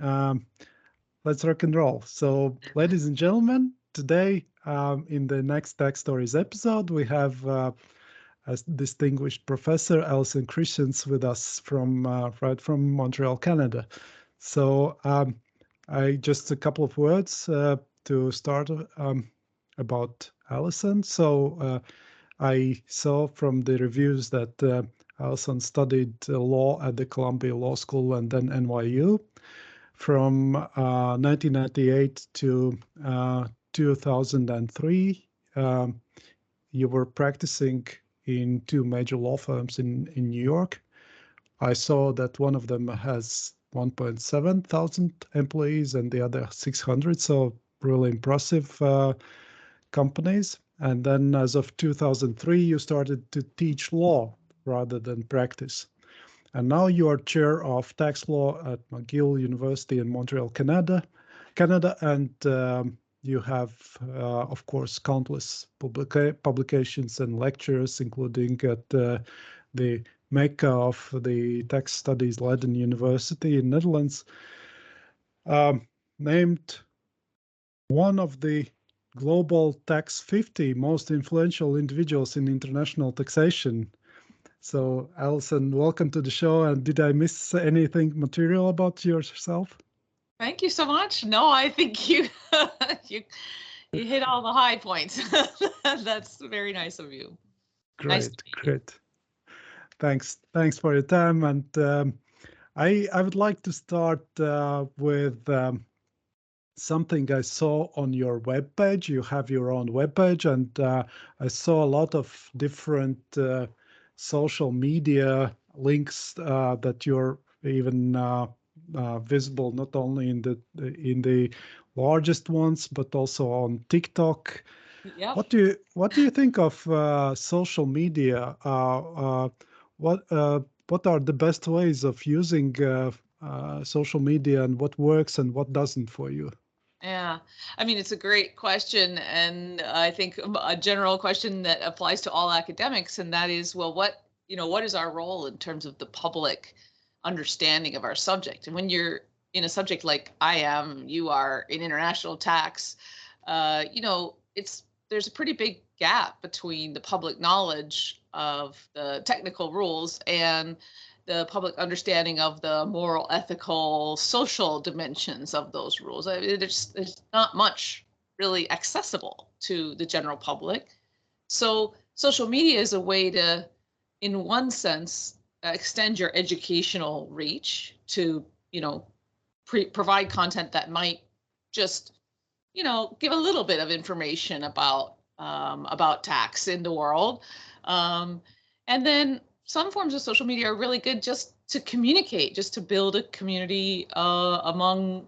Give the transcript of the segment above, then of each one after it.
Um, let's rock and roll. So, ladies and gentlemen, today in the Next Tech Stories episode, we have a distinguished professor, Allison Christians, with us from right from Montreal, Canada. So, I just a couple of words to start about Allison. So, I saw from the reviews that Allison studied law at the Columbia Law School and then NYU from 1998 to 2003. Um, you were practicing in two major law firms in New York. I saw that one of them has 1.7 thousand employees and the other 600. So really impressive companies. And then as of 2003, you started to teach law rather than practice. And now you are chair of tax law at McGill University in Montreal, Canada, and you have, of course, countless publications and lectures, including at the Mecca of the Tax Studies Leiden University in Netherlands, um, named one of the global tax 50 most influential individuals in international taxation. So, Alison, welcome to the show. And did I miss anything material about yourself? Thank you so much. No, I think you you you hit all the high points. That's very nice of you. Nice to Great, meet you. great. Thanks for your time. And I would like to start with something I saw on your webpage. You have your own webpage, and I saw a lot of different social media links that you're even visible not only in the largest ones, but also on TikTok. Yep. What do you think of social media? What are the best ways of using social media, and what works and what doesn't for you? Yeah. I mean, it's a great question, and I think a general question that applies to all academics, and that is, well, what is our role in terms of the public understanding of our subject? And when you're in a subject like I am, you are in international tax, it's there's a pretty big gap between the public knowledge of the technical rules and the public understanding of the moral, ethical, social dimensions of those rules. I mean, there's not much really accessible to the general public. So social media is a way to, in one sense, extend your educational reach to, provide content that might just, give a little bit of information about tax in the world. Um, and then some forms of social media are really good just to communicate, just to build a community among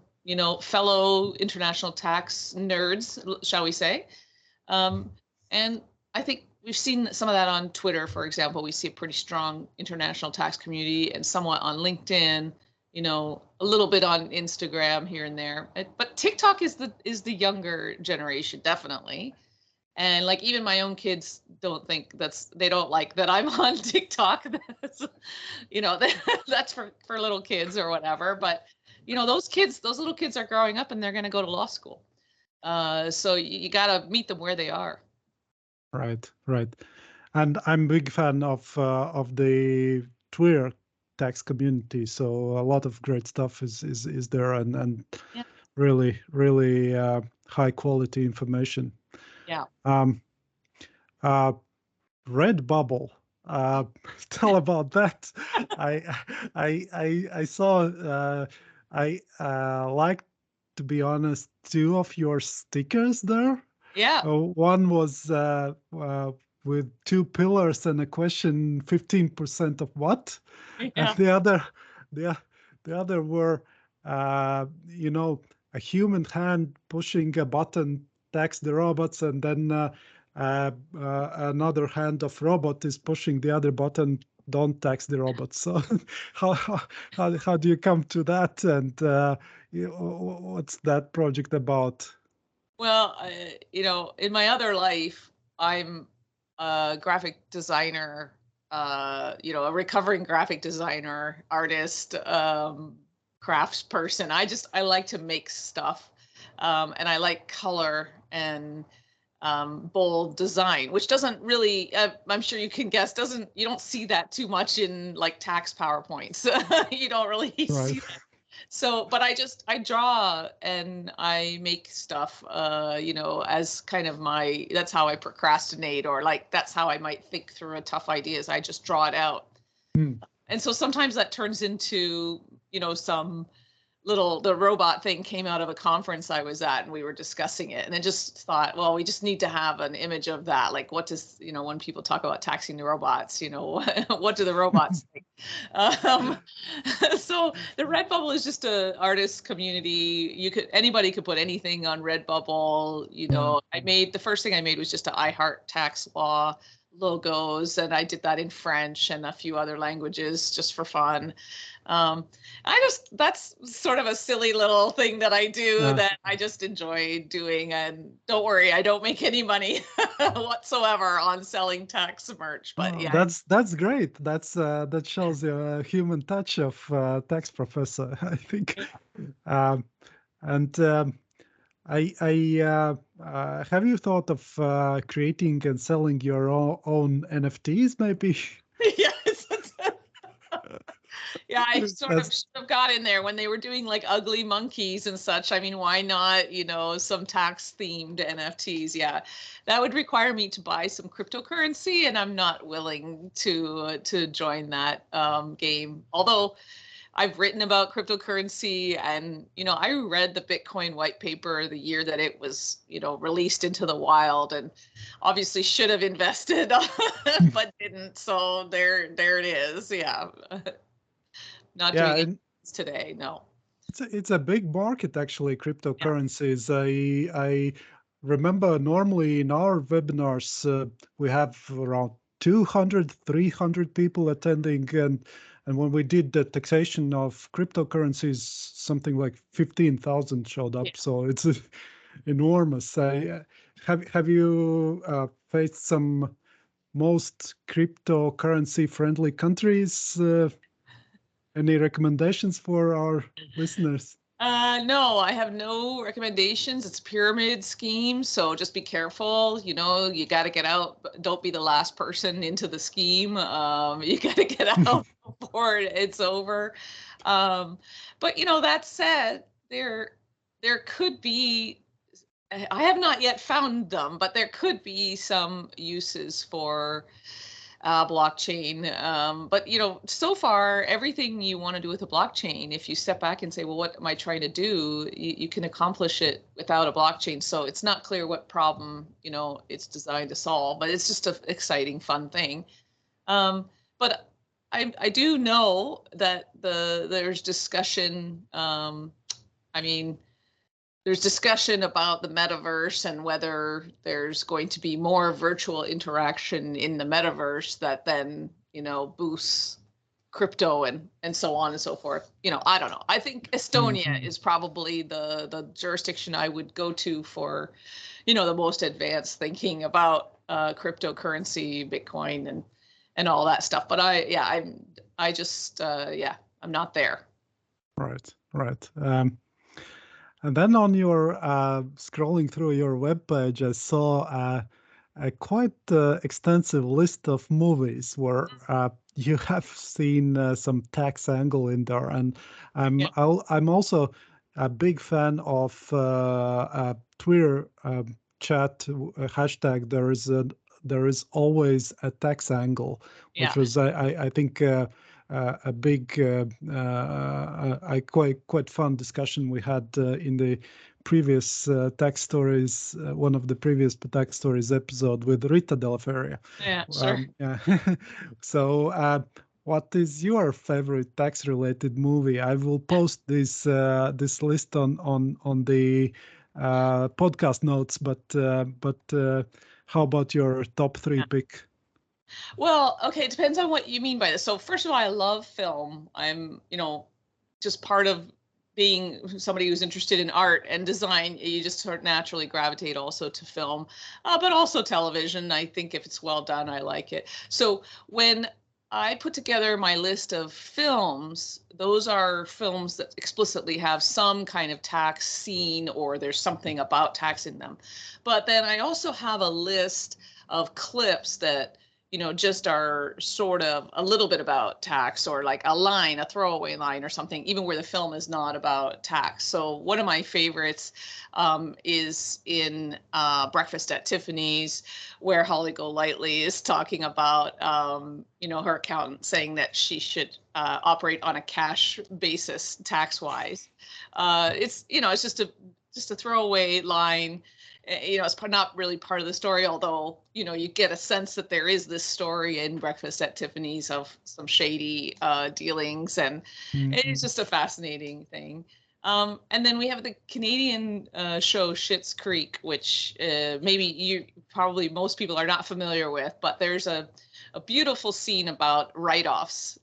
fellow international tax nerds, shall we say? And I think we've seen some of that on Twitter, for example. We see a pretty strong international tax community, and somewhat on LinkedIn. A little bit on Instagram here and there. But TikTok is the younger generation, definitely. And like even my own kids they don't like that I'm on TikTok. That's that's for little kids or whatever. But those little kids are growing up and they're going to go to law school. So you got to meet them where they are. Right, right. And I'm a big fan of the Twitter tax community. So a lot of great stuff is there, and Yeah. really high quality information. Yeah. Um, uh, Redbubble. Uh, tell about that. I I saw. I like, to be honest, two of your stickers there. Yeah. One was with two pillars and a question, 15% of what? And Yeah. the, the other were, you know, a human hand pushing a button, tax the robots, and then another hand of robot is pushing the other button, don't tax the robots. So how, how, how do you come to that? And what's that project about? Well, in my other life, I'm a graphic designer, a recovering graphic designer, artist, crafts person. I like to make stuff, and I like color and bold design, which doesn't really, I'm sure you can guess, you don't see that too much in like tax PowerPoints. You don't really Right. see that. So, but I draw and I make stuff, as kind of that's how I procrastinate, or like, that's how I might think through a tough ideas. I just draw it out. Hmm. And so sometimes that turns into, some the robot thing came out of a conference I was at, and we were discussing it, and I just thought, well, we just need to have an image of that. Like, what does, when people talk about taxing the robots, what do the robots think? So the Redbubble is just a artist community. Anybody could put anything on Redbubble. The first thing I made was just a I Heart Tax Law logos, and I did that in French and a few other languages just for fun. That's sort of a silly little thing that I do that I just enjoy doing. And don't worry, I don't make any money whatsoever on selling tax merch. But yeah, that's great. That shows the human touch of tax professor, I think. And have you thought of creating and selling your own NFTs, maybe? Yes. Yeah, I sort of should have got in there when they were doing like ugly monkeys and such. I mean, why not, some tax themed NFTs? Yeah, that would require me to buy some cryptocurrency, and I'm not willing to join that game. Although I've written about cryptocurrency, and, I read the Bitcoin white paper the year that it was, released into the wild, and obviously should have invested, but didn't. So there it is. Yeah. Not doing it today. No. It's a big market, actually, cryptocurrencies. I remember normally in our webinars, we have around 200, 300 people attending. And when we did the taxation of cryptocurrencies, something like 15,000 showed up. Yeah. So it's enormous. Have you faced some most cryptocurrency friendly countries? Any recommendations for our listeners? No, I have no recommendations. It's a pyramid scheme, so just be careful. You got to get out. Don't be the last person into the scheme. You got to get out before it's over. But that said, there could be. I have not yet found them, but there could be some uses for blockchain. But so far, everything you want to do with a blockchain, if you step back and say, well, what am I trying to do? You can accomplish it without a blockchain. So it's not clear what problem, it's designed to solve, but it's just an exciting, fun thing. But I do know that there's discussion. There's discussion about the metaverse and whether there's going to be more virtual interaction in the metaverse that then, boosts crypto and so on and so forth. I don't know. I think Estonia is probably the jurisdiction I would go to for, the most advanced thinking about cryptocurrency, Bitcoin and all that stuff. But I'm not there. Right. And then on your scrolling through your webpage, I saw a quite extensive list of movies where you have seen some tax angle in there, and I'm also a big fan of Twitter chat hashtag. There is always a tax angle, which was I think. A big, quite fun discussion we had in the previous tax stories, one of the previous tax stories episode with Rita Della Feria. Yeah, sure. So, what is your favorite tax-related movie? I will post this list on the podcast notes. But how about your top three pick? Well, okay, it depends on what you mean by this. So first of all, I love film. I'm, just part of being somebody who's interested in art and design. You just sort of naturally gravitate also to film, but also television. I think if it's well done, I like it. So when I put together my list of films. Those are films that explicitly have some kind of tax scene or there's something about tax in them. But then I also have a list of clips that, just are sort of a little bit about tax, or like a line, a throwaway line or something, even where the film is not about tax. So one of my favorites is in Breakfast at Tiffany's, where Holly Golightly is talking about, her accountant saying that she should operate on a cash basis tax-wise. It's just a throwaway line. It's not really part of the story, although, you get a sense that there is this story in Breakfast at Tiffany's of some shady dealings, and it's just a fascinating thing. And then we have the Canadian show Schitt's Creek, which probably most people are not familiar with, but there's a beautiful scene about write-offs,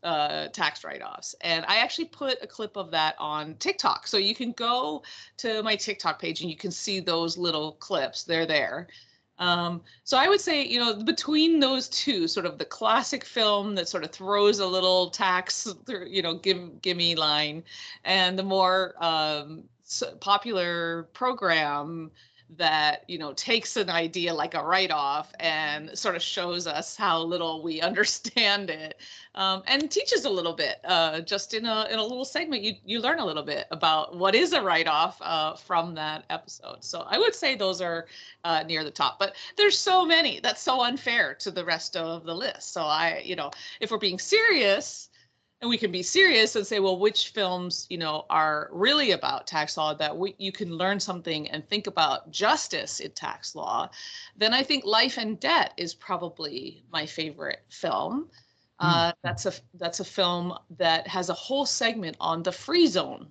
tax write-offs. And I actually put a clip of that on TikTok. So you can go to my TikTok page and you can see those little clips. They're there. So I would say, between those two, sort of the classic film that sort of throws a little tax, gimme line, and the more popular program that, takes an idea like a write-off and sort of shows us how little we understand it, and teaches a little bit, just in a little segment. You learn a little bit about what is a write-off from that episode. So I would say those are near the top, but there's so many that's so unfair to the rest of the list. So if we're being serious, and we can be serious and say, well, which films, are really about tax law that you can learn something and think about justice in tax law, then I think Life and Debt is probably my favorite film. That's a film that has a whole segment on the free zone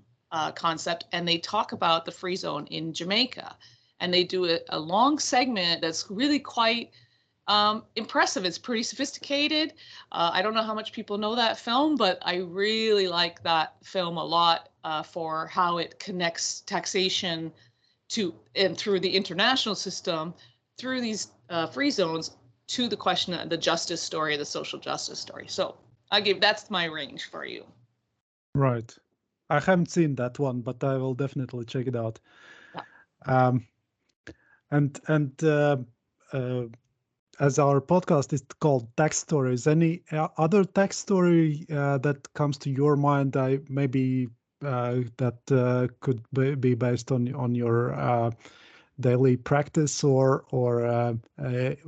concept, and they talk about the free zone in Jamaica, and they do a long segment that's really quite impressive. It's pretty sophisticated. I don't know how much people know that film, but I really like that film a lot for how it connects taxation to and through the international system, through these free zones, to the question of the justice story, the social justice story. So that's my range for you. Right. I haven't seen that one, but I will definitely check it out. Yeah. As our podcast is called Tax Stories, any other tax story that comes to your mind, that could be based on your daily practice, or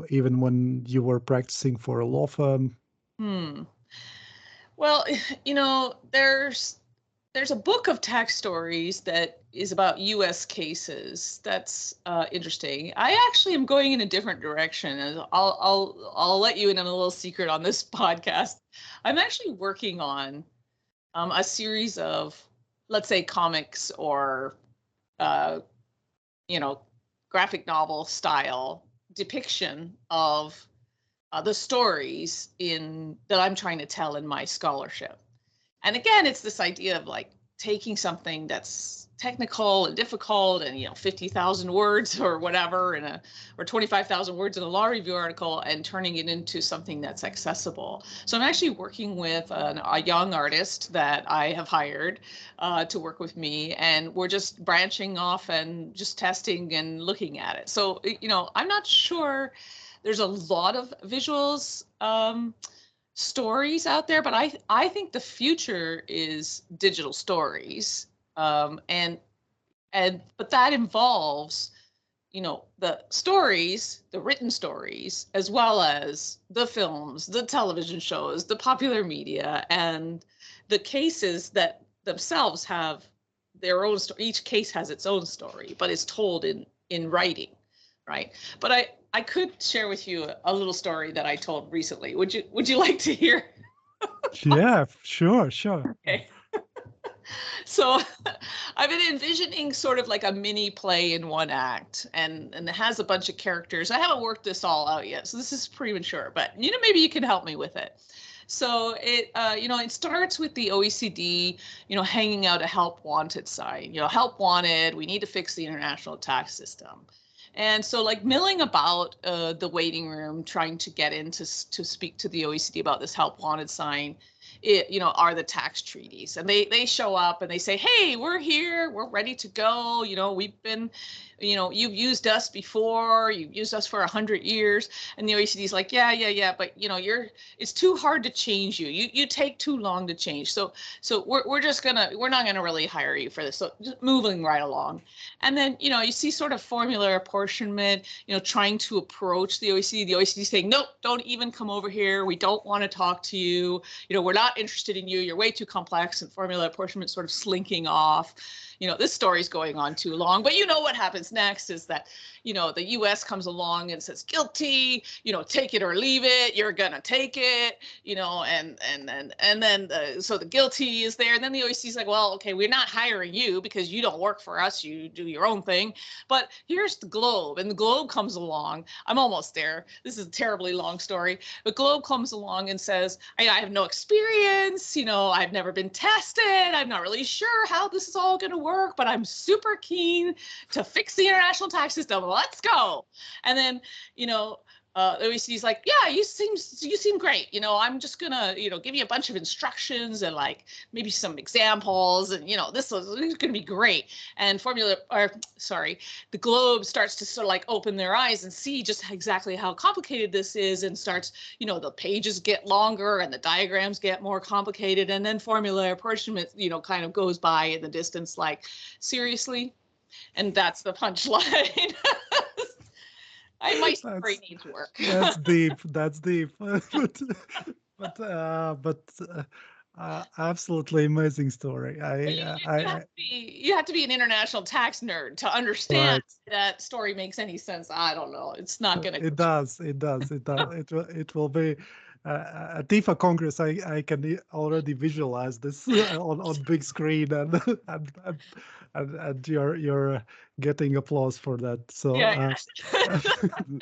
even when you were practicing for a law firm? Well, there's a book of tax stories that is about U.S. cases. That's interesting. I actually am going in a different direction, and I'll let you in on a little secret on this podcast. I'm actually working on a series of, let's say, comics or graphic novel style depiction of the stories that I'm trying to tell in my scholarship. And again, it's this idea of like taking something that's technical and difficult and 50,000 words or whatever or 25,000 words in a law review article, and turning it into something that's accessible. So I'm actually working with a young artist that I have hired to work with me, and we're just branching off and just testing and looking at it. So I'm not sure there's a lot of visuals stories out there, but I think the future is digital stories, but that involves the stories, the written stories, as well as the films, the television shows, the popular media, and the cases that themselves have their own story. Each case has its own story, but it's told in writing, right? But I could share with you a little story that I told recently. Would you like to hear? Yeah, sure. Okay. So I've been envisioning sort of like a mini play in one act, and it has a bunch of characters. I haven't worked this all out yet, so this is premature, but maybe you can help me with it. So it starts with the OECD, hanging out a help wanted sign. Help wanted, we need to fix the international tax system. And so like milling about the waiting room, trying to get in to speak to the OECD about this help wanted sign, are the tax treaties. And they show up and they say, hey, we're here, we're ready to go. We've been, you've used us before, you've used us for 100 years. And the OECD is like, yeah, but it's too hard to change you. You take too long to change. So we're not gonna really hire you for this. So just moving right along. And then, you see sort of formula apportionment, trying to approach the OECD. The OECD saying, nope, don't even come over here. We don't want to talk to you. We're not interested in you. You're way too complex. And formula apportionment sort of slinking off. This story's going on too long. But what happens next is that, the US comes along and says, guilty, take it or leave it. You're going to take it, and then so the guilty is there. And then the OECD is like, well, okay, we're not hiring you because you don't work for us. You do your own thing. But here's the Globe, and the Globe comes along. I'm almost there. This is a terribly long story. But Globe comes along and says, I have no experience. I've never been tested. I'm not really sure how this is all going to work, but I'm super keen to fix the international tax system. Let's go. And then, the OECD is like, yeah, you seem great. I'm just gonna, give you a bunch of instructions and like maybe some examples, and this is gonna be great. And the Globe starts to sort of like open their eyes and see just exactly how complicated this is, and starts, the pages get longer and the diagrams get more complicated, and then formula apportionment, kind of goes by in the distance, like, seriously? And that's the punchline. My story needs work. That's deep. That's deep. but absolutely amazing story. You have to be an international tax nerd to understand that story makes any sense. I don't know. It's not going to. It does. It will be at TIFA Congress. I can already visualize this on big screen, and you're getting applause for that. So yeah. I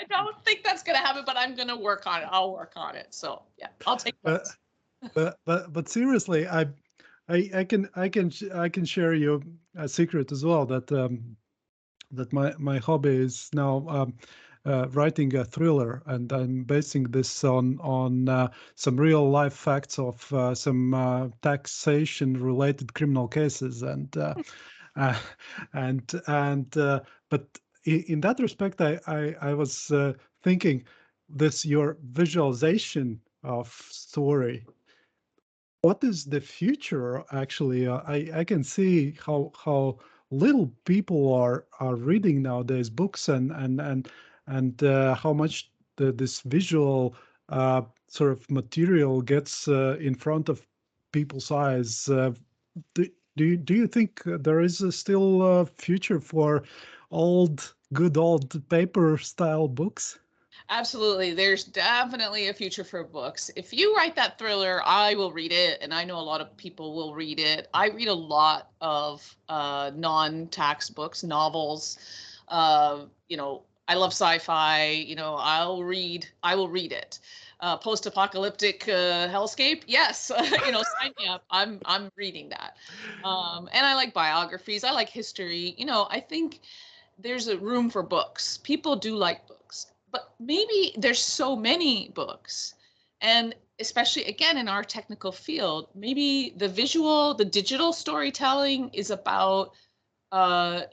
don't think that's going to happen, but I'm going to work on it. I'll work on it. So yeah, I'll take notes. But seriously, I can share you a secret as well, that that my hobby is now writing a thriller, and I'm basing this on some real life facts of some taxation related criminal cases, and but in that respect, I was thinking, this your visualization of story. What is the future actually? I can see how little people are reading nowadays books, and how much this visual sort of material gets in front of people's eyes. Do you think there is still a future for good old paper style books? Absolutely. There's definitely a future for books. If you write that thriller, I will read it, and I know a lot of people will read it. I read a lot of non-tax books, novels. I love sci-fi. I will read it. Post-apocalyptic hellscape, yes. Sign me up. I'm reading that. And I like biographies. I like history. I think there's a room for books. People do like books, but maybe there's so many books, and especially again in our technical field, maybe the digital storytelling is about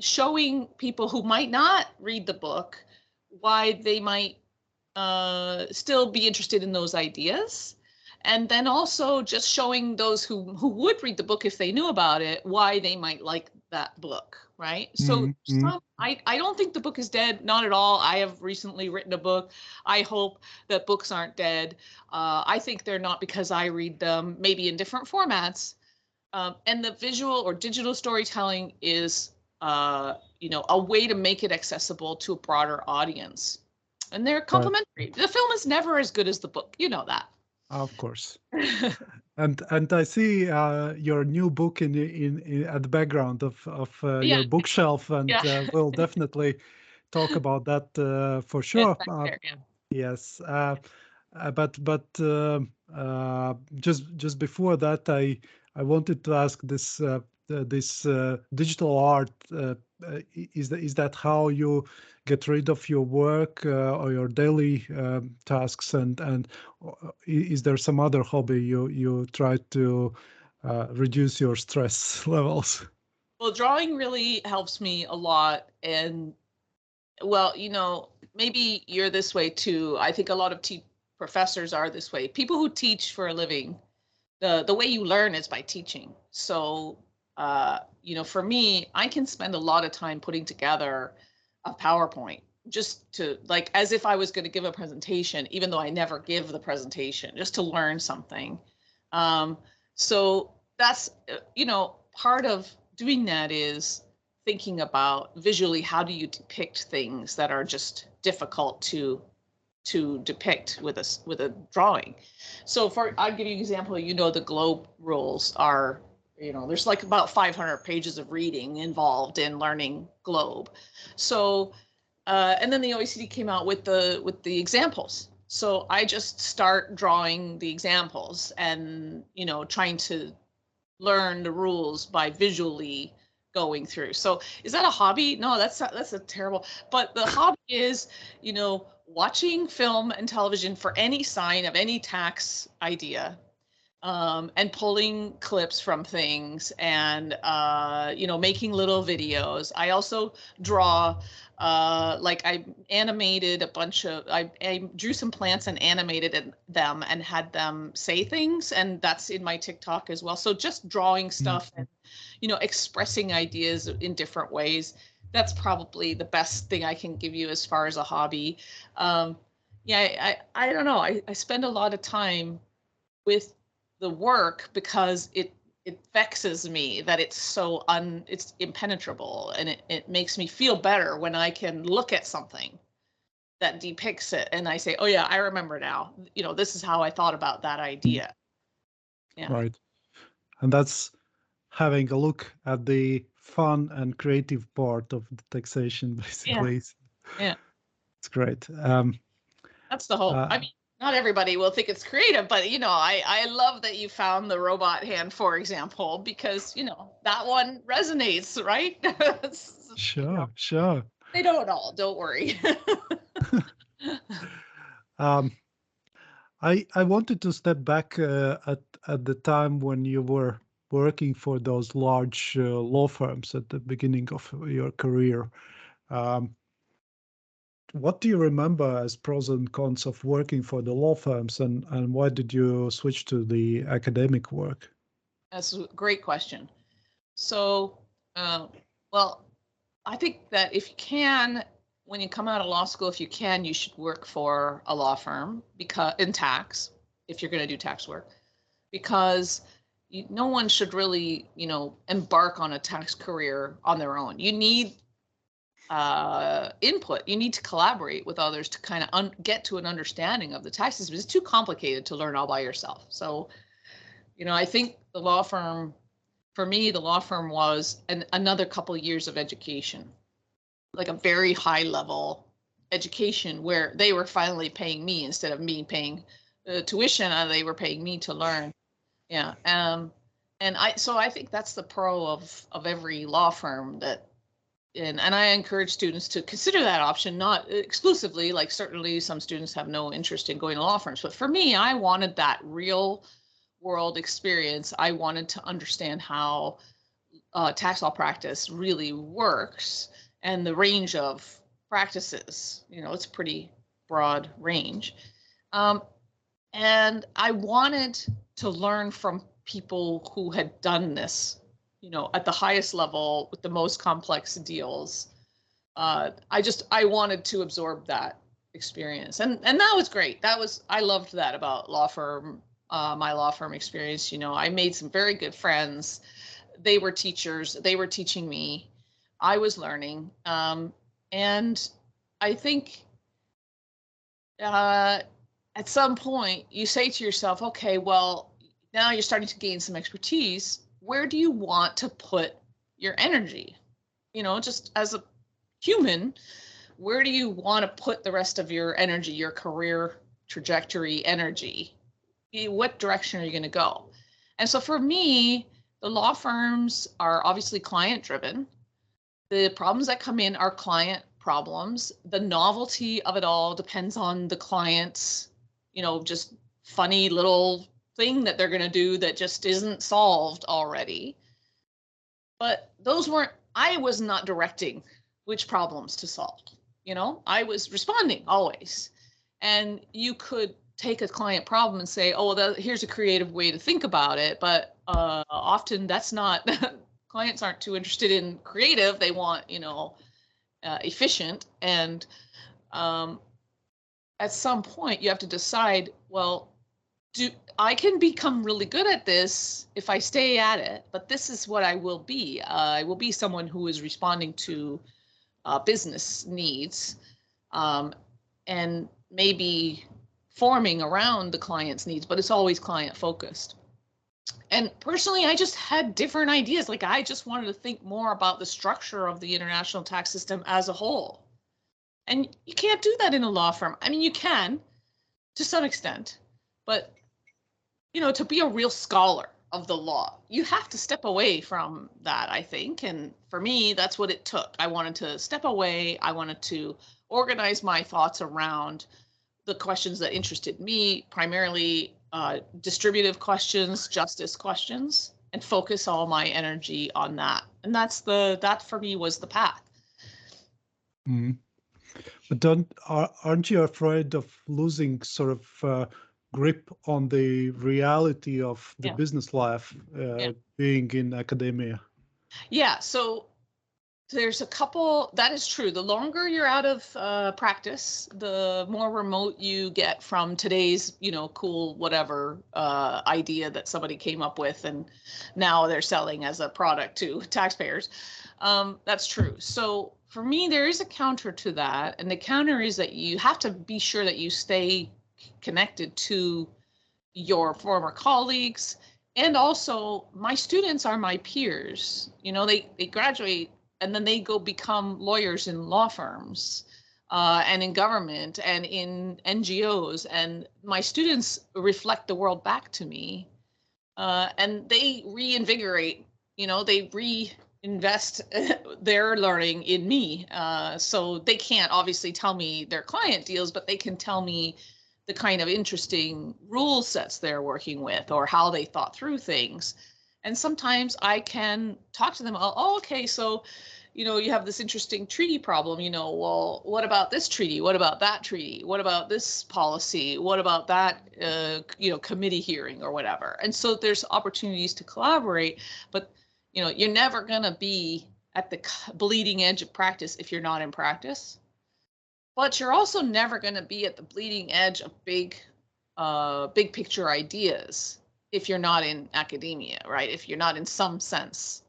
showing people who might not read the book why they might still be interested in those ideas. And then also just showing those who would read the book if they knew about it, why they might like that book, right? So I don't think the book is dead, not at all. I have recently written a book. I hope that books aren't dead. I think they're not because I read them, maybe in different formats. And the visual or digital storytelling is, a way to make it accessible to a broader audience. And they're complementary. The film is never as good as the book. You know that. Of course. And I see your new book in at the background of your bookshelf, and we'll definitely talk about that for sure. Yes, but just before that, I wanted to ask this this digital art, is that how you get rid of your work or your daily tasks, and is there some other hobby you try to reduce your stress levels? Well, drawing really helps me a lot. And well, maybe you're this way too. I think a lot of professors are this way. People who teach for a living, the way you learn is by teaching. So, for me, I can spend a lot of time putting together a PowerPoint just to, like, as if I was going to give a presentation, even though I never give the presentation, just to learn something. So that's, part of doing that is thinking about visually, how do you depict things that are just difficult to depict with a drawing. So I'll give you an example. The globe rules are, there's like about 500 pages of reading involved in learning globe. So and then the OECD came out with the examples. So I just start drawing the examples and trying to learn the rules by visually going through. So is that a hobby? No, that's a terrible. But the hobby is, watching film and television for any sign of any tax idea, and pulling clips from things, and making little videos. I also draw. Like I animated a bunch of. I drew some plants and animated them and had them say things, and that's in my TikTok as well. So just drawing stuff and expressing ideas in different ways. That's probably the best thing I can give you as far as a hobby. Yeah, I don't know. I spend a lot of time with the work because it vexes me that it's so it's impenetrable, and it makes me feel better when I can look at something that depicts it and I say, oh yeah, I remember now. This is how I thought about that idea. Yeah. Right. And that's having a look at the fun and creative part of the taxation, Yeah. basically. Yeah. It's great. That's the hope. I mean, not everybody will think it's creative, but I love that you found the robot hand, for example, because that one resonates, right? Sure. They don't all. Don't worry. I wanted to step back at the time when you were working for those large law firms at the beginning of your career. Um, what do you remember as pros and cons of working for the law firms, and why did you switch to the academic work? That's a great question. So, well, I think that if you can, when you come out of law school, if you can, you should work for a law firm because in tax, if you're going to do tax work, because no one should really, embark on a tax career on their own. You need input. You need to collaborate with others to kind of get to an understanding of the tax system. It's too complicated to learn all by yourself. So, I think the law firm, for me, the law firm was another couple of years of education, like a very high level education where they were finally paying me instead of me paying tuition, and they were paying me to learn. Yeah. And I think that's the pro of every law firm and I encourage students to consider that option, not exclusively, like certainly some students have no interest in going to law firms, but for me, I wanted that real world experience. I wanted to understand how tax law practice really works and the range of practices. It's a pretty broad range. And I wanted to learn from people who had done this, at the highest level with the most complex deals. I wanted to absorb that experience. And that was great. I loved that about my law firm experience. I made some very good friends. They were teachers. They were teaching me. I was learning. And I think at some point you say to yourself, okay, well, now you're starting to gain some expertise. Where do you want to put your energy? Just as a human, where do you want to put the rest of your energy, your career trajectory energy? What direction are you going to go? And so for me, the law firms are obviously client driven. The problems that come in are client problems. The novelty of it all depends on the client's, just funny little thing that they're going to do that just isn't solved already. But I was not directing which problems to solve. I was responding always. And you could take a client problem and say, oh, well, here's a creative way to think about it. But often that's not, clients aren't too interested in creative. They want, efficient. And at some point you have to decide, well, I can become really good at this if I stay at it, but this is what I will be. I will be someone who is responding to business needs, and maybe forming around the client's needs, but it's always client focused. And personally, I just had different ideas. Like, I just wanted to think more about the structure of the international tax system as a whole. And you can't do that in a law firm. I mean, you can to some extent, but to be a real scholar of the law, you have to step away from that, I think. And for me, that's what it took. I wanted to step away. I wanted to organize my thoughts around the questions that interested me, primarily distributive questions, justice questions, and focus all my energy on that. And that for me was the path. Mm. But aren't you afraid of losing sort of grip on the reality of the business life being in academia? Yeah, so there's a couple, that is true. The longer you're out of practice, the more remote you get from today's, cool whatever idea that somebody came up with and now they're selling as a product to taxpayers. That's true. So for me, there is a counter to that. And the counter is that you have to be sure that you stay connected to your former colleagues. And also, my students are my peers. They graduate and then they go become lawyers in law firms and in government and in NGOs. And my students reflect the world back to me, and they reinvigorate, they reinvest their learning in me. So they can't obviously tell me their client deals, but they can tell me the kind of interesting rule sets they're working with or how they thought through things. And sometimes I can talk to them, oh, okay, so, you have this interesting treaty problem, well, what about this treaty? What about that treaty? What about this policy? What about that, committee hearing or whatever? And so there's opportunities to collaborate, but, you're never going to be at the bleeding edge of practice if you're not in practice. But you're also never going to be at the bleeding edge of big picture ideas if you're not in academia, right? If you're not in some sense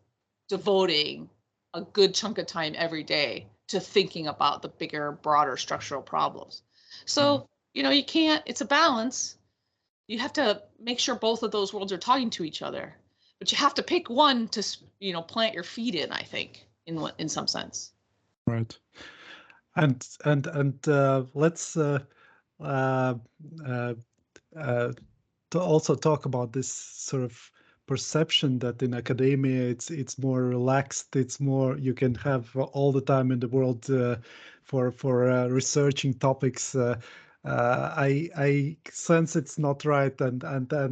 devoting a good chunk of time every day to thinking about the bigger, broader structural problems. So, you can't, it's a balance. You have to make sure both of those worlds are talking to each other, but you have to pick one to, plant your feet in, I think, in some sense. Right. And let's to also talk about this sort of perception that in academia it's more relaxed. It's more, you can have all the time in the world for researching topics. I sense it's not right, and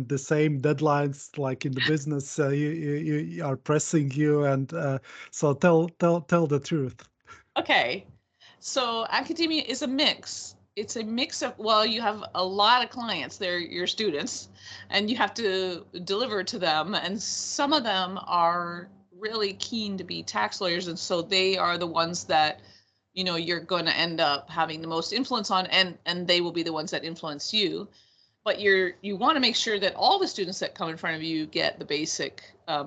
the same deadlines like in the business you are pressing you, and so tell the truth. Okay, so academia is a mix. It's a mix of, well, you have a lot of clients, they're your students, and you have to deliver to them. And some of them are really keen to be tax lawyers. And so they are the ones that, you're going to end up having the most influence on, and they will be the ones that influence you. But you want to make sure that all the students that come in front of you get the basic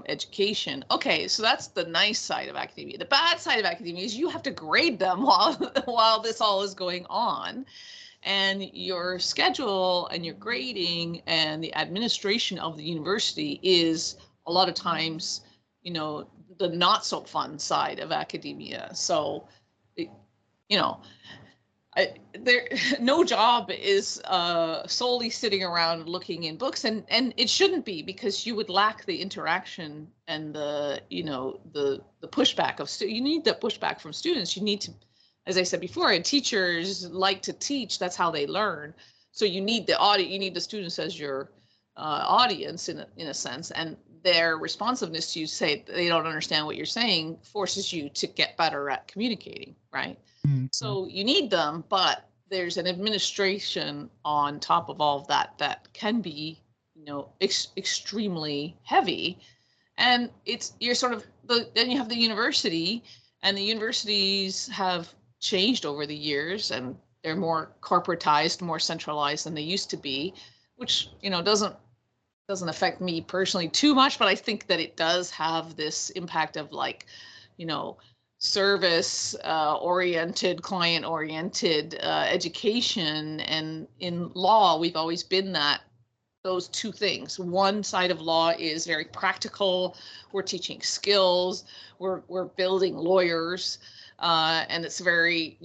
education. Okay, so that's the nice side of academia. The bad side of academia is you have to grade them while this all is going on. And your schedule and your grading and the administration of the university is a lot of times, the not so fun side of academia. So, there, no job is solely sitting around looking in books, and it shouldn't be, because you would lack the interaction and the pushback of you need the pushback from students. You need to, as I said before, and teachers like to teach. That's how they learn. So you need the audience, you need the students as your audience in a sense, and their responsiveness to you, say they don't understand what you're saying, forces you to get better at communicating, right? So you need them, but there's an administration on top of all of that that can be, extremely heavy. And you're sort of then you have the university, and the universities have changed over the years, and they're more corporatized, more centralized than they used to be, which, doesn't affect me personally too much, but I think that it does have this impact of service oriented, client oriented education. And in law, we've always been those two things. One side of law is very practical. We're teaching skills. We're building lawyers, and it's very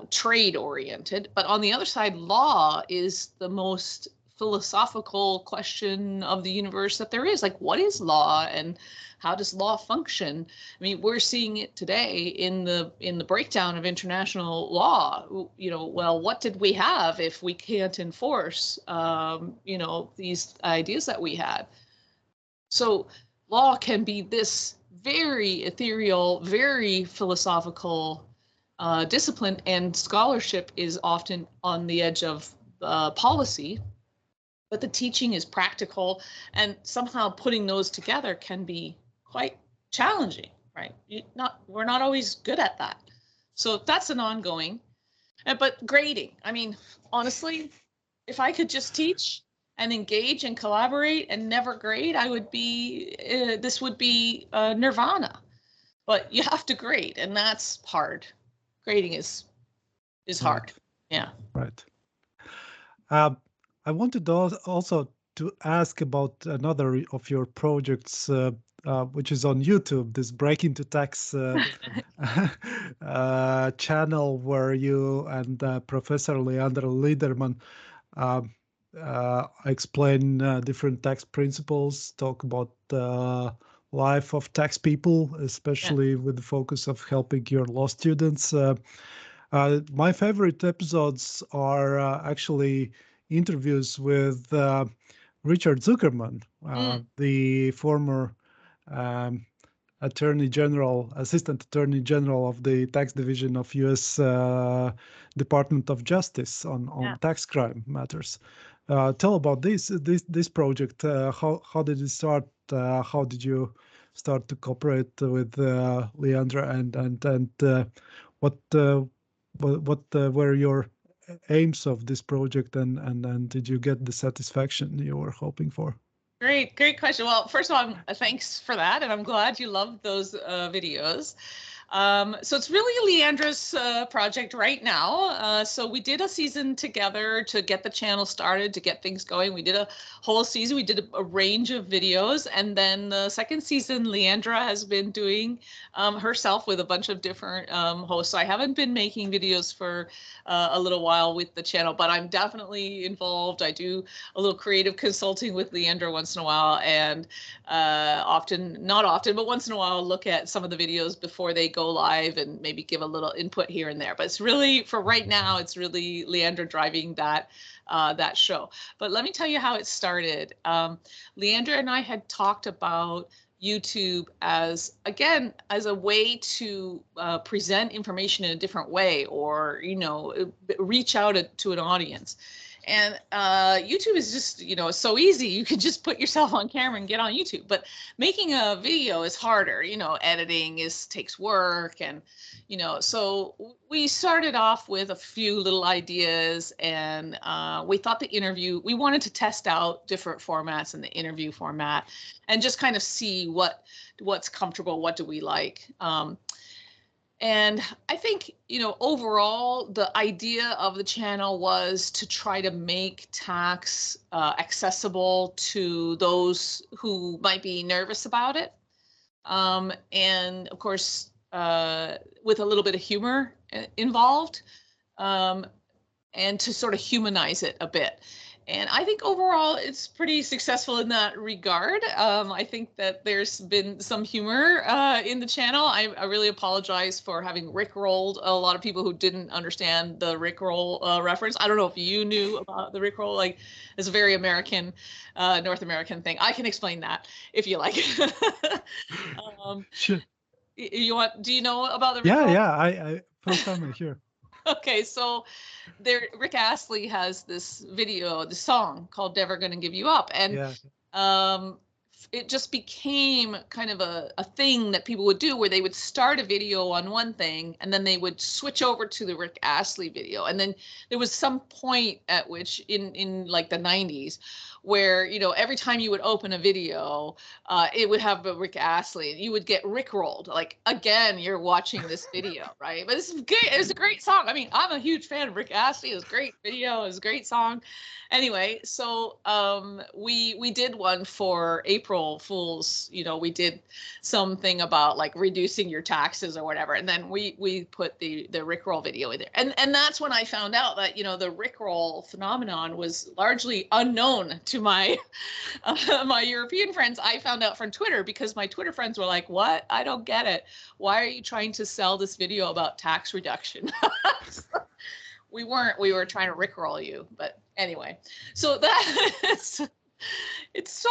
trade oriented. But on the other side, law is the most philosophical question of the universe that there is. Like, what is law, and how does law function? I mean, we're seeing it today in the breakdown of international law. Well, what did we have if we can't enforce these ideas that we had? So law can be this very ethereal, very philosophical discipline, and scholarship is often on the edge of policy. But the teaching is practical, and somehow putting those together can be quite challenging, right? We're not always good at that. So that's an ongoing. But grading, I mean, honestly, if I could just teach and engage and collaborate and never grade, this would be nirvana. But you have to grade, and that's hard. Grading is hard. Right. Yeah. Right. I wanted also to ask about another of your projects, which is on YouTube, this Break Into Tax channel, where you and Professor Leandra Liederman explain different tax principles, talk about the life of tax people, especially with the focus of helping your law students. My favorite episodes are actually interviews with Richard Zuckerman, the former Assistant Attorney General of the Tax Division of U.S. Department of Justice on tax crime matters. Tell about this project. How did it start? How did you start to cooperate with Leandra, and what were your aims of this project, and did you get the satisfaction you were hoping for? Great question. Well, first of all, thanks for that, and I'm glad you loved those videos. So it's really Leandra's project right now. So we did a season together to get the channel started, to get things going. We did a whole season. We did a range of videos. And then the second season, Leandra has been doing herself with a bunch of different hosts. So I haven't been making videos for a little while with the channel, but I'm definitely involved. I do a little creative consulting with Leandra once in a while, and not often, but once in a while, look at some of the videos before they go live and maybe give a little input here and there. But it's really, for right now, it's really Leandra driving that show. But let me tell you how it started. Leandra and I had talked about YouTube as a way to present information in a different way, or reach out to an audience. And YouTube is just, it's so easy. You can just put yourself on camera and get on YouTube. But making a video is harder. Editing takes work. And, so we started off with a few little ideas, and we thought we wanted to test out different formats in the interview format and just kind of see what's comfortable, what do we like. And I think, overall, the idea of the channel was to try to make tax accessible to those who might be nervous about it. And of course, with a little bit of humor involved. and to sort of humanize it a bit. And I think overall it's pretty successful in that regard. I think that there's been some humor in the channel. I really apologize for having rickrolled a lot of people who didn't understand the rickroll reference. I don't know if you knew about the rickroll. Like, it's a very American, North American thing. I can explain that if you like. Sure. You want? Do you know about the Yeah, rickroll? yeah. I first time I hear. Okay, so Rick Astley has this video, the song called "Never Gonna Give You Up," and Yeah, um, it just became kind of a thing that people would do, where they would start a video on one thing and then they would switch over to the Rick Astley video. And then there was some point at which in like the 90s where, you know, every time you would open a video, it would have a Rick Astley, and you would get rickrolled. Like, again, you're watching this video, right? But it's great. It was a great song. I mean, I'm a huge fan of Rick Astley. It was a great video. It was a great song. Anyway, so we did one for April Fools. You know, we did something about like reducing your taxes or whatever, and then we put the Rickroll video in there, and that's when I found out that, you know, the Rickroll phenomenon was largely unknown to my my European friends. I found out from Twitter, because my Twitter friends were like, "What? I don't get it. Why are you trying to sell this video about tax reduction?" We weren't. We were trying to rickroll you, but anyway. So that's it's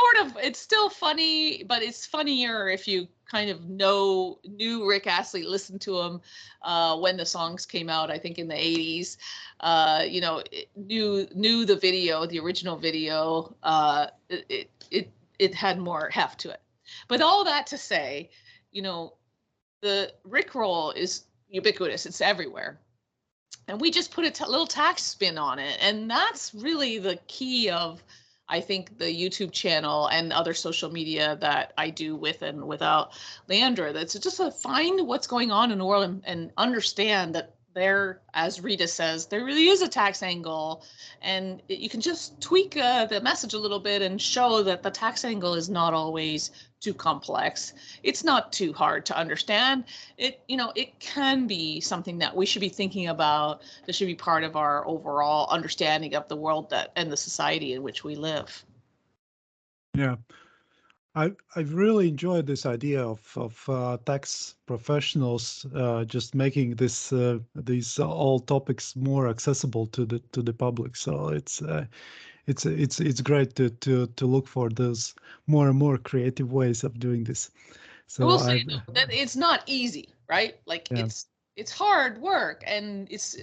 still funny, but it's funnier if you kind of knew Rick Astley, listened to him when the songs came out, I think in the 80s. You know, knew the video, the original video. It had more heft to it. But all that to say, you know, the rickroll is ubiquitous. It's everywhere. And we just put a little tax spin on it. And that's really the key of, I think, the YouTube channel and other social media that I do with and without Leandra. That's just to find what's going on in the world and understand that there, as Rita says, there really is a tax angle. And you can just tweak the message a little bit and show that the tax angle is not always too complex. It's not too hard to understand. It, you know, it can be something that we should be thinking about, that should be part of our overall understanding of the world that and the society in which we live. yeah. I've really enjoyed this idea of tax professionals just making these all topics more accessible to the public. So it's great to look for those more and more creative ways of doing this. I So will say I've though, that it's not easy, right? Like, yeah, it's hard work, and it's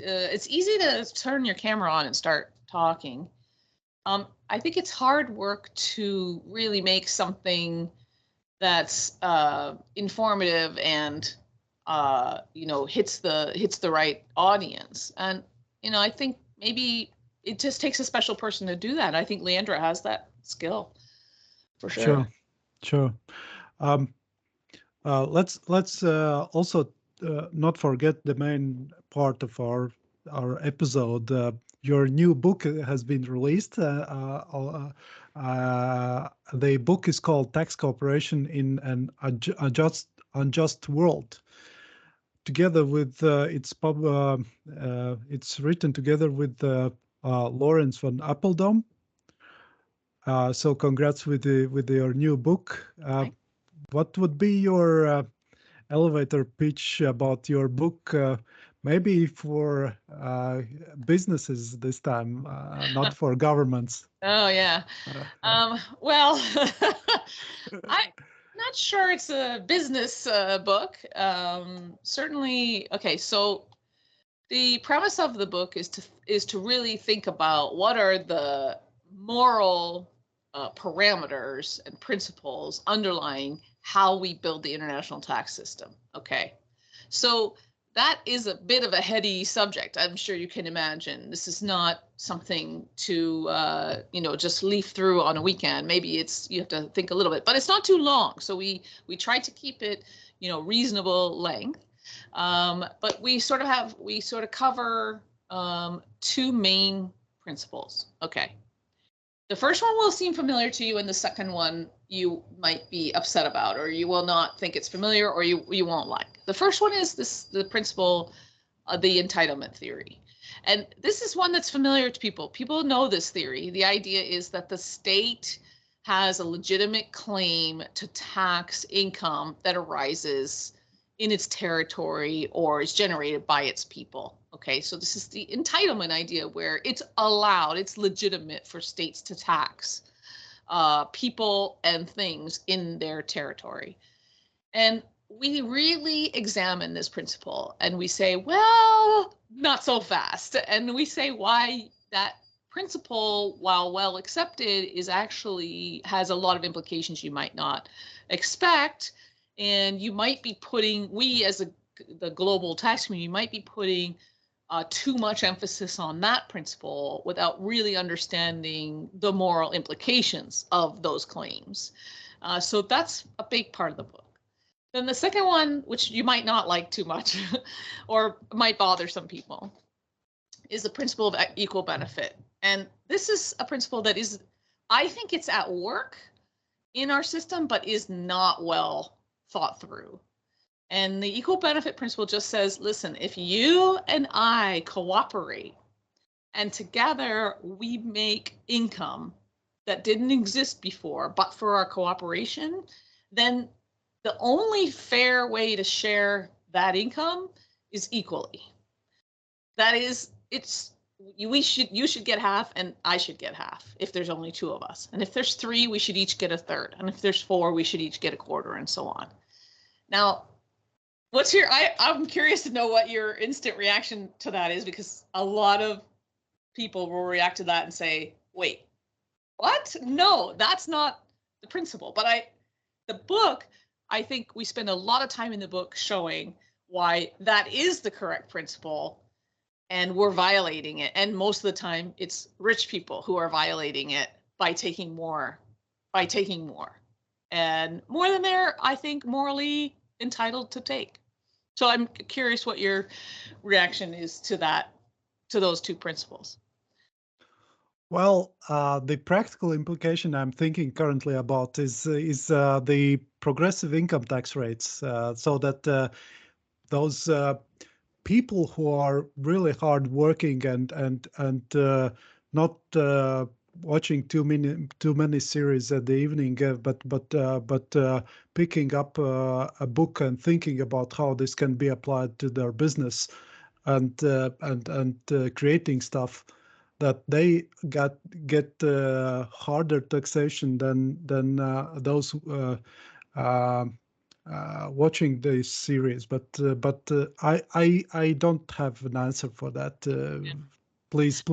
easy to turn your camera on and start talking. I think it's hard work to really make something that's informative and you know, hits the right audience. And, you know, I think maybe it just takes a special person to do that. I think Leandra has that skill for sure. sure. Um, let's also not forget the main part of our episode. Your new book has been released. The book is called "Tax Cooperation in an Unjust World." Together with it's written together with Lawrence von Appledom. So congrats with your new book. What would be your elevator pitch about your book? Maybe for businesses this time, not for governments. Oh yeah. Well, I'm not sure it's a business book. Certainly, okay. So the premise of the book is to really think about what are the moral parameters and principles underlying how we build the international tax system. Okay, so that is a bit of a heady subject. I'm sure you can imagine. This is not something to you know, just leaf through on a weekend. Maybe you have to think a little bit, but it's not too long. So we try to keep it, you know, reasonable length. But we sort of cover two main principles. Okay. The first one will seem familiar to you, and the second one you might be upset about, or you will not think it's familiar, or you won't like. The first one is the principle of the entitlement theory. And this is one that's familiar to people. People know this theory. The idea is that the state has a legitimate claim to tax income that arises in its territory or is generated by its people. Okay, so this is the entitlement idea where it's allowed, it's legitimate for states to tax people and things in their territory. And we really examine this principle and we say, well, not so fast. And we say why that principle, while well accepted, is actually has a lot of implications you might not expect. And you might be putting, we as the global tax community might be putting too much emphasis on that principle without really understanding the moral implications of those claims. So that's a big part of the book. Then the second one, which you might not like too much or might bother some people, is the principle of equal benefit. And this is a principle that is, I think it's at work in our system, but is not well thought through. And the equal benefit principle just says, listen, if you and I cooperate and together we make income that didn't exist before, but for our cooperation, then the only fair way to share that income is equally. That is, you should get half and I should get half if there's only two of us. And if there's three, we should each get a third. And if there's four, we should each get a quarter and so on. Now, I'm curious to know what your instant reaction to that is, because a lot of people will react to that and say, wait, what? No, that's not the principle. But the book, I think we spend a lot of time in the book showing why that is the correct principle and we're violating it. And most of the time it's rich people who are violating it by taking more, and more than they're, I think, morally entitled to take. So I'm curious what your reaction is to that, to those two principles. Well, the practical implication I'm thinking currently about is the progressive income tax rates, so that those people who are really hardworking and not watching too many series at the evening, but picking up a book and thinking about how this can be applied to their business and creating stuff, that they get harder taxation than those watching this series. But I don't have an answer for that. Please,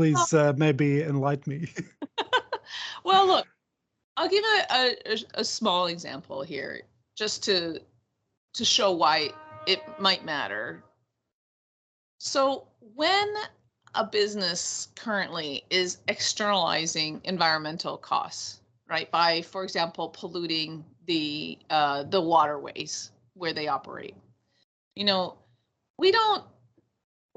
maybe enlighten me. Well, look, I'll give a small example here, just to show why it might matter. So when a business currently is externalizing environmental costs, right, by, for example, polluting the waterways where they operate, we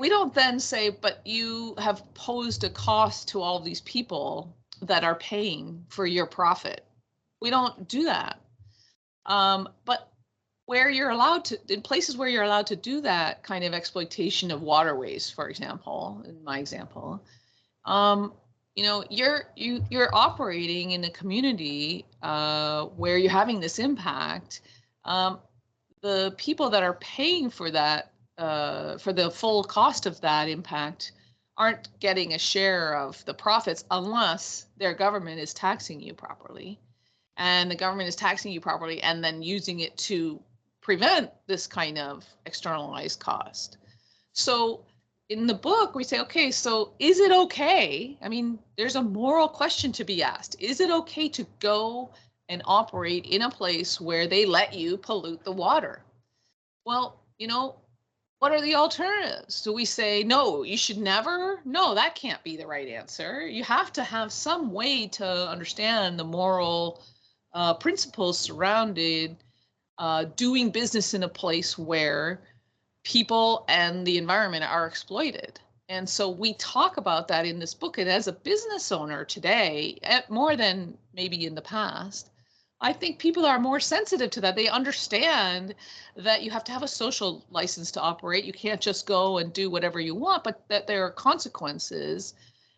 don't then say, but you have posed a cost to all of these people that are paying for your profit. We don't do that. But where you're allowed to, in places where you're allowed to do that kind of exploitation of waterways, for example, in my example, you're operating in a community where you're having this impact. The people that are paying for that, for the full cost of that impact, aren't getting a share of the profits unless their government is taxing you properly. And the government is taxing you properly and then using it to prevent this kind of externalized cost. So in the book, we say, okay, so is it okay? I mean, there's a moral question to be asked. Is it okay to go and operate in a place where they let you pollute the water? Well, what are the alternatives? Do we say, no, you should never? No, that can't be the right answer. You have to have some way to understand the moral principles surrounded doing business in a place where people and the environment are exploited. And so we talk about that in this book. And as a business owner today, more than maybe in the past, I think people are more sensitive to that. They understand that you have to have a social license to operate. You can't just go and do whatever you want, but that there are consequences,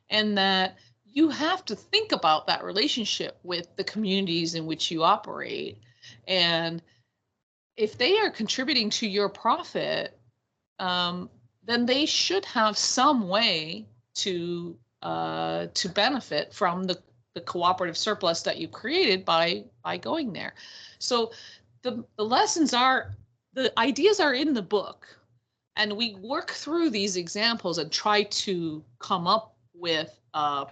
and that you have to think about that relationship with the communities in which you operate. And if they are contributing to your profit, then they should have some way to benefit from the cooperative surplus that you created by going there. So the lessons are, the ideas are in the book, and we work through these examples and try to come up with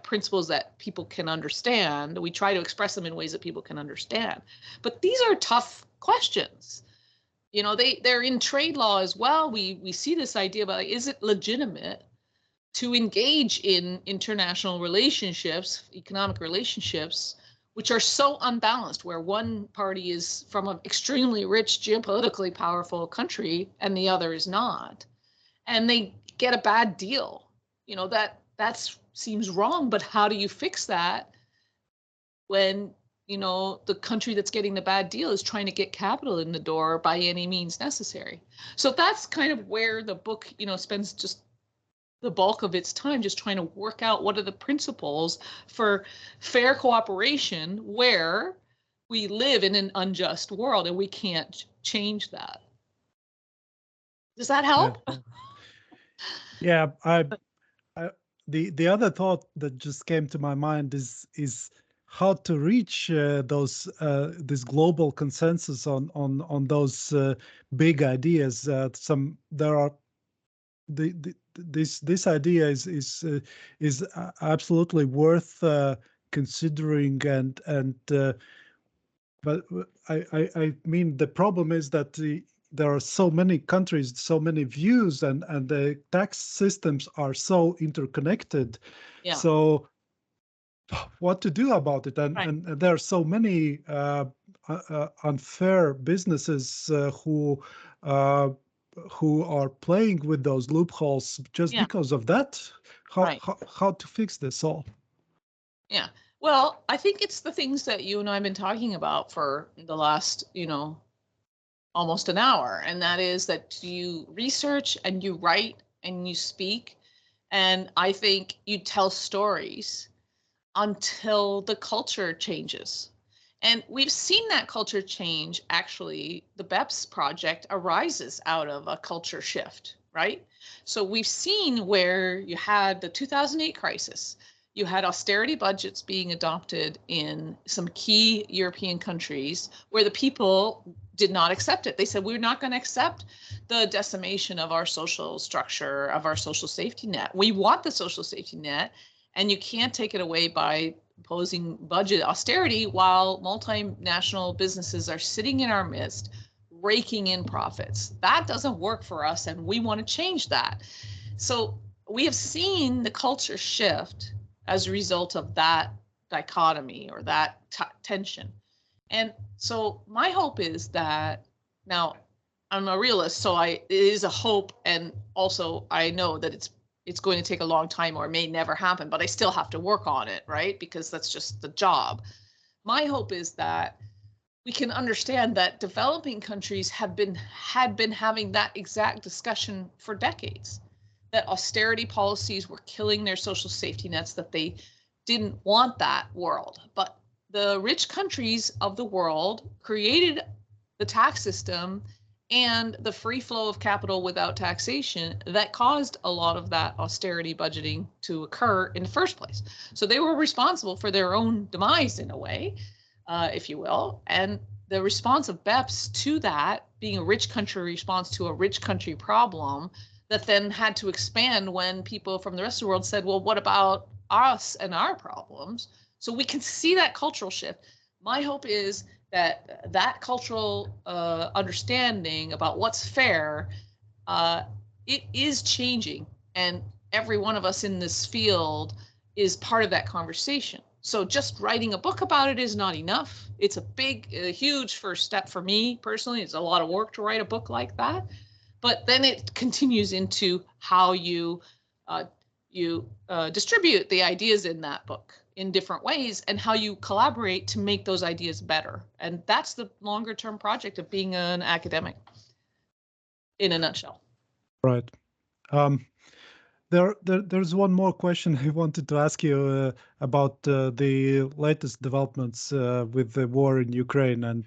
principles that people can understand. We try to express them in ways that people can understand. But these are tough questions. You know, they're in trade law as well. We see this idea about, is it legitimate to engage in international relationships, economic relationships, which are so unbalanced, where one party is from an extremely rich, geopolitically powerful country and the other is not, and they get a bad deal. You know, that seems wrong, but how do you fix that when, you know, the country that's getting the bad deal is trying to get capital in the door by any means necessary? So that's kind of where the book, you know, spends just the bulk of its time, just trying to work out what are the principles for fair cooperation where we live in an unjust world and we can't change that. Does that help? Yeah, the other thought that just came to my mind is how to reach this global consensus on those big ideas. This idea is absolutely worth considering, but I mean, the problem is that there are so many countries, so many views, and the tax systems are so interconnected. Yeah. So what to do about it? And there are so many unfair businesses who are playing with those loopholes just because of that. How to fix this all? Yeah. Well, I think it's the things that you and I have been talking about for the last, you know, almost an hour. And that is that you research and you write and you speak. And I think you tell stories until the culture changes. And we've seen that culture change. Actually, the BEPS project arises out of a culture shift, right? So we've seen where you had the 2008 crisis. You had austerity budgets being adopted in some key European countries where the people did not accept it. They said, we're not going to accept the decimation of our social structure, of our social safety net. We want the social safety net, and you can't take it away by imposing budget austerity while multinational businesses are sitting in our midst, raking in profits. That doesn't work for us, and we want to change that. So we have seen the culture shift as a result of that dichotomy or that tension. And so my hope is that, now I'm a realist, so it is a hope, and also I know that it's going to take a long time or it may never happen, but I still have to work on it, right? Because that's just the job. My hope is that we can understand that developing countries had been having that exact discussion for decades, that austerity policies were killing their social safety nets, that they didn't want that world. But the rich countries of the world created the tax system and the free flow of capital without taxation that caused a lot of that austerity budgeting to occur in the first place. So they were responsible for their own demise in a way, if you will. And the response of BEPS to that, being a rich country response to a rich country problem, that then had to expand when people from the rest of the world said, well, what about us and our problems? So we can see that cultural shift. My hope is that that cultural understanding about what's fair, it is changing, and every one of us in this field is part of that conversation. So just writing a book about it is not enough. It's a huge first step for me personally. It's a lot of work to write a book like that. But then it continues into how you distribute the ideas in that book, in different ways, and how you collaborate to make those ideas better. And that's the longer term project of being an academic in a nutshell. Right. There's one more question I wanted to ask you about the latest developments with the war in Ukraine and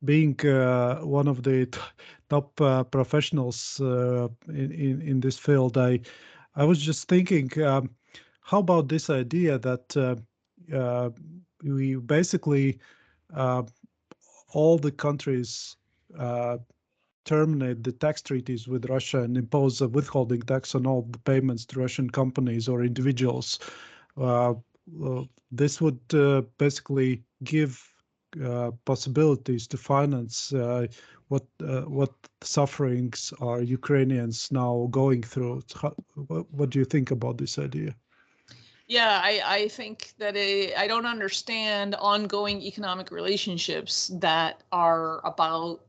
being one of the top professionals in this field. I was just thinking, how about this idea that we basically all the countries terminate the tax treaties with Russia and impose a withholding tax on all the payments to Russian companies or individuals. This would basically give possibilities to finance what sufferings are Ukrainians now going through. What do you think about this idea? Yeah, I think that I don't understand ongoing economic relationships that are about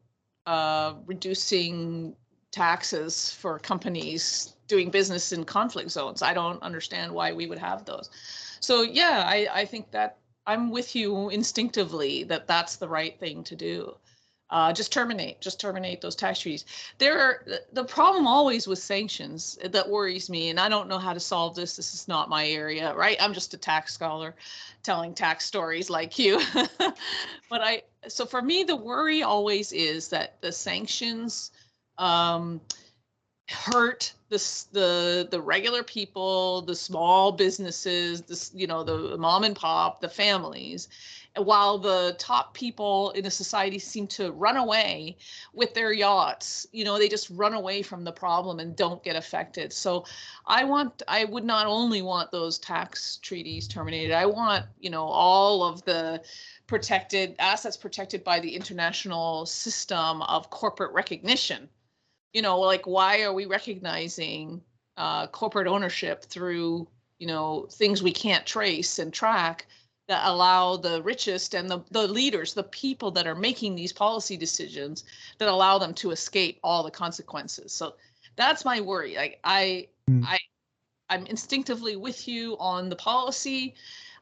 reducing taxes for companies doing business in conflict zones. I don't understand why we would have those. So yeah, I think that I'm with you instinctively that that's the right thing to do. Just terminate those tax treaties. The problem always with sanctions that worries me, and I don't know how to solve this. This is not my area, right? I'm just a tax scholar telling tax stories like you. But so for me, the worry always is that the sanctions hurt the regular people, the small businesses, the mom and pop, the families, while the top people in a society seem to run away with their yachts. They just run away from the problem and don't get affected. So I would not only want those tax treaties terminated, I want, all of the protected assets protected by the international system of corporate recognition. Like, why are we recognizing corporate ownership through, things we can't trace and track that allow the richest and the leaders, the people that are making these policy decisions, that allow them to escape all the consequences? So that's my worry. Like, I'm instinctively with you on the policy.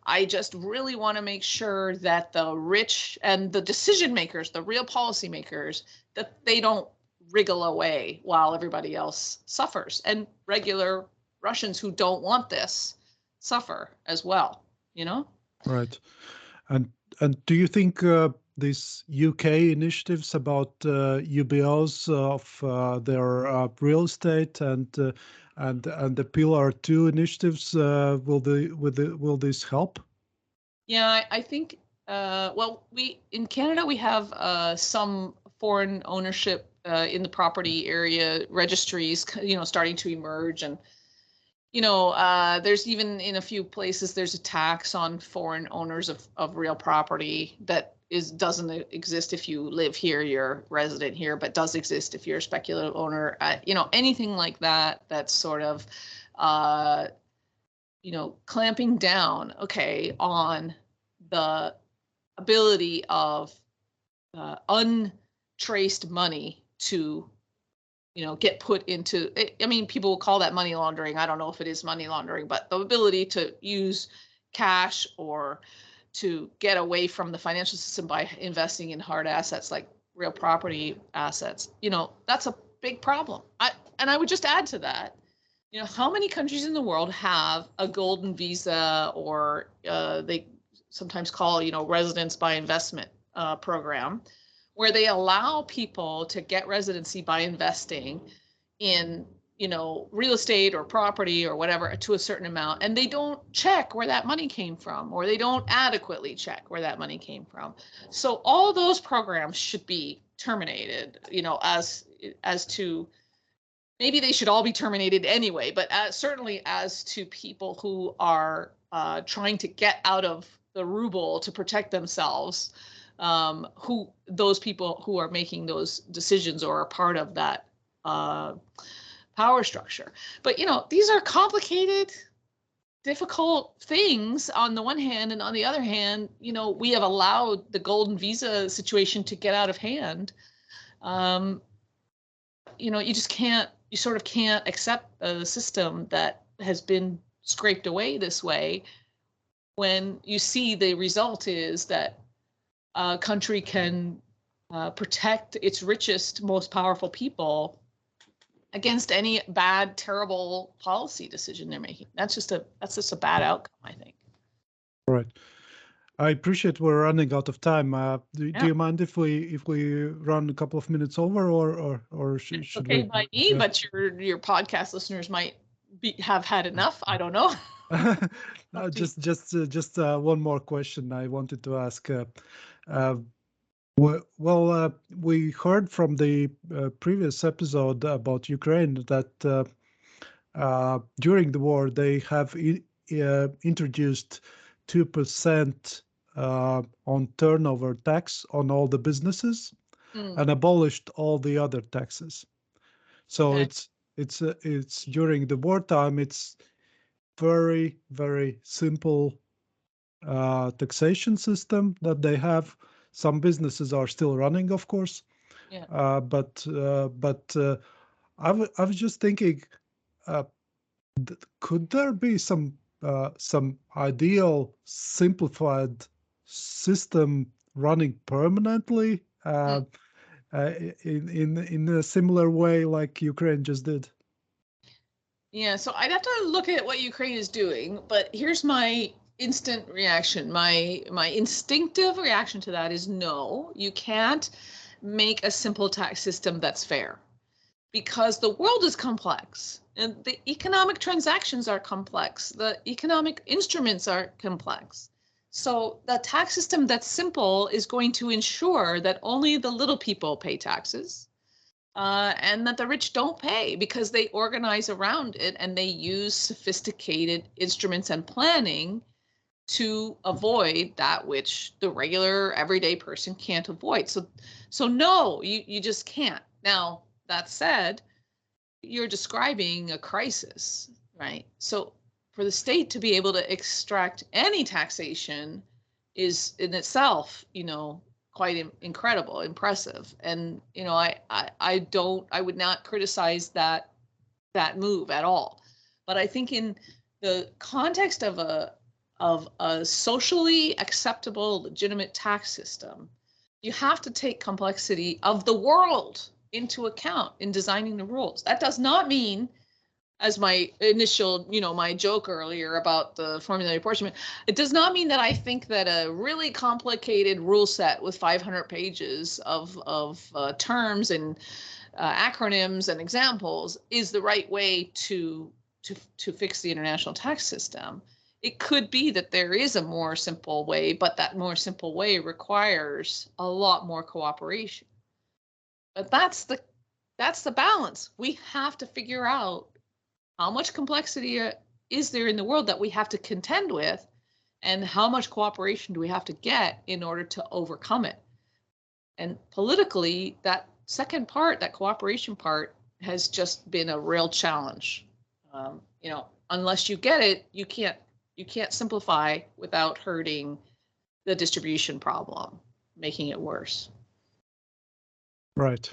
I just really want to make sure that the rich and the decision makers, the real policy makers, that they don't wriggle away while everybody else suffers, and regular Russians who don't want this suffer as well. Right. And do you think these UK initiatives about UBOs of their real estate and the Pillar 2 initiatives will this help? Yeah, I think well, in Canada we have some foreign ownership in the property area registries, starting to emerge. And there's even in a few places there's a tax on foreign owners of real property that doesn't exist if you live here, you're resident here, but does exist if you're a speculative owner. Anything like that, that's sort of clamping down, on the ability of untraced money to get put into, people will call that money laundering. I don't know if it is money laundering, but the ability to use cash or to get away from the financial system by investing in hard assets like real property assets, that's a big problem. I would just add to that, how many countries in the world have a golden visa, or they sometimes call, residence by investment program, where they allow people to get residency by investing in, real estate or property or whatever to a certain amount, and they don't check where that money came from, or they don't adequately check where that money came from. So all those programs should be terminated, as to, maybe they should all be terminated anyway, but certainly as to people who are trying to get out of the ruble to protect themselves, those people who are making those decisions or are part of that power structure. But these are complicated, difficult things on the one hand, and on the other hand, we have allowed the golden visa situation to get out of hand. You sort of can't accept a system that has been scraped away this way, when you see the result is that a country can protect its richest, most powerful people against any bad, terrible policy decision they're making. That's just a bad outcome, I think. Right. I appreciate we're running out of time. Do Yeah. you mind if we run a couple of minutes over, or should Okay we? by me, Yeah. but your podcast listeners might have had enough. I don't know. Just one more question I wanted to ask. We heard from the previous episode about Ukraine that during the war they have introduced 2% on turnover tax on all the businesses and abolished all the other taxes. So Okay. it's during the wartime. It's very, very simple taxation system that they have. Some businesses are still running, of course, Yeah. but I was just thinking, uh, could there be some ideal simplified system running permanently in a similar way like Ukraine just did? Yeah, so I'd have to look at what Ukraine is doing, but here's my instant reaction. My instinctive reaction to that is no, you can't make a simple tax system that's fair, because the world is complex and the economic transactions are complex. The economic instruments are complex. So the tax system that's simple is going to ensure that only the little people pay taxes. And that the rich don't pay because they organize around it and they use sophisticated instruments and planning to avoid that which the regular everyday person can't avoid. So no, you just can't. Now, that said, you're describing a crisis, right? So for the state to be able to extract any taxation is in itself, quite incredible, impressive. And, I would not criticize that move at all. But I think in the context of a socially acceptable, legitimate tax system, you have to take complexity of the world into account in designing the rules. That does not mean, as my initial, my joke earlier about the formula apportionment, it does not mean that I think that a really complicated rule set with 500 pages of terms and acronyms and examples is the right way to fix the international tax system. It could be that there is a more simple way, but that more simple way requires a lot more cooperation. But that's the balance. We have to figure out how much complexity is there in the world that we have to contend with, and how much cooperation do we have to get in order to overcome it. And politically, that second part, that cooperation part, has just been a real challenge. Unless you get it, you can't simplify without hurting the distribution problem, making it worse. Right.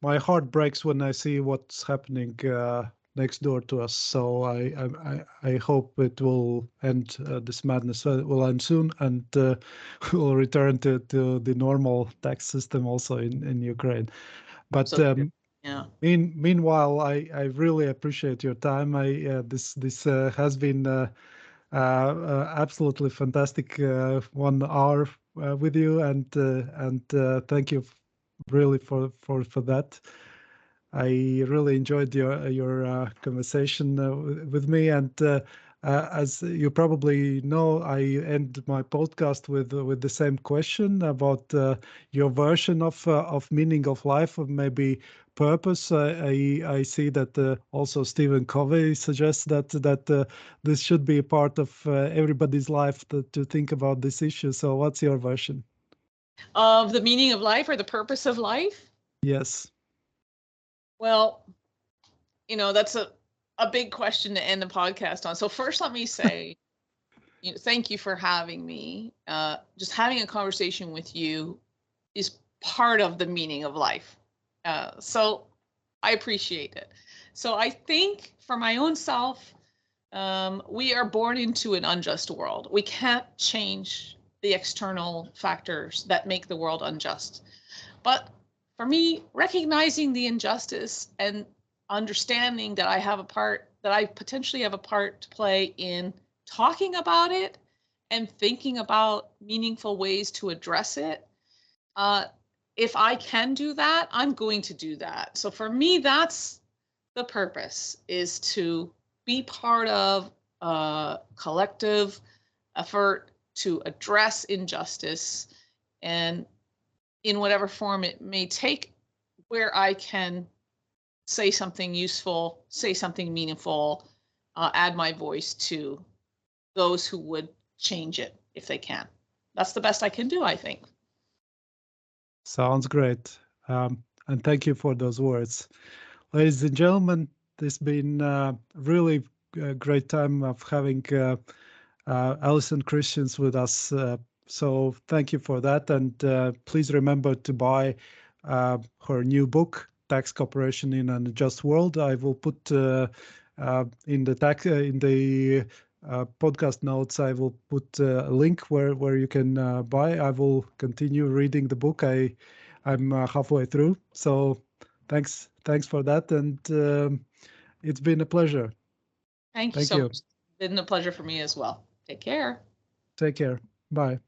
My heart breaks when I see what's happening next door to us. So I hope it will end. This madness will end soon, and we'll return to the normal tax system also in Ukraine. But Yeah. meanwhile, I really appreciate your time. This has been absolutely fantastic 1 hour with you, and thank you really for that. I really enjoyed your conversation with me, and as you probably know, I end my podcast with the same question about your version of meaning of life, or maybe purpose. I see that also Stephen Covey suggests that this should be a part of everybody's life to think about this issue. So, what's your version? Of the meaning of life or the purpose of life? Yes. Well, that's a big question to end the podcast on. So first, let me say, thank you for having me. Just having a conversation with you is part of the meaning of life. So I appreciate it. So I think for my own self, we are born into an unjust world. We can't change the external factors that make the world unjust. But for me, recognizing the injustice and understanding that I potentially have a part to play in talking about it and thinking about meaningful ways to address it. If I can do that, I'm going to do that. So for me, that's the purpose, is to be part of a collective effort to address injustice, and in whatever form it may take, where I can say something useful, say something meaningful, add my voice to those who would change it if they can. That's the best I can do, I think. Sounds great. And thank you for those words. Ladies and gentlemen, this has been really a great time of having Allison Christians with us. So thank you for that. And please remember to buy her new book, Tax Cooperation in an Unjust World. I will put in the podcast notes, I will put a link where you can buy. I will continue reading the book. I'm halfway through. So thanks for that. And it's been a pleasure. Thank you Thank so you. much. It's been a pleasure for me as well. Take care. Take care. Bye.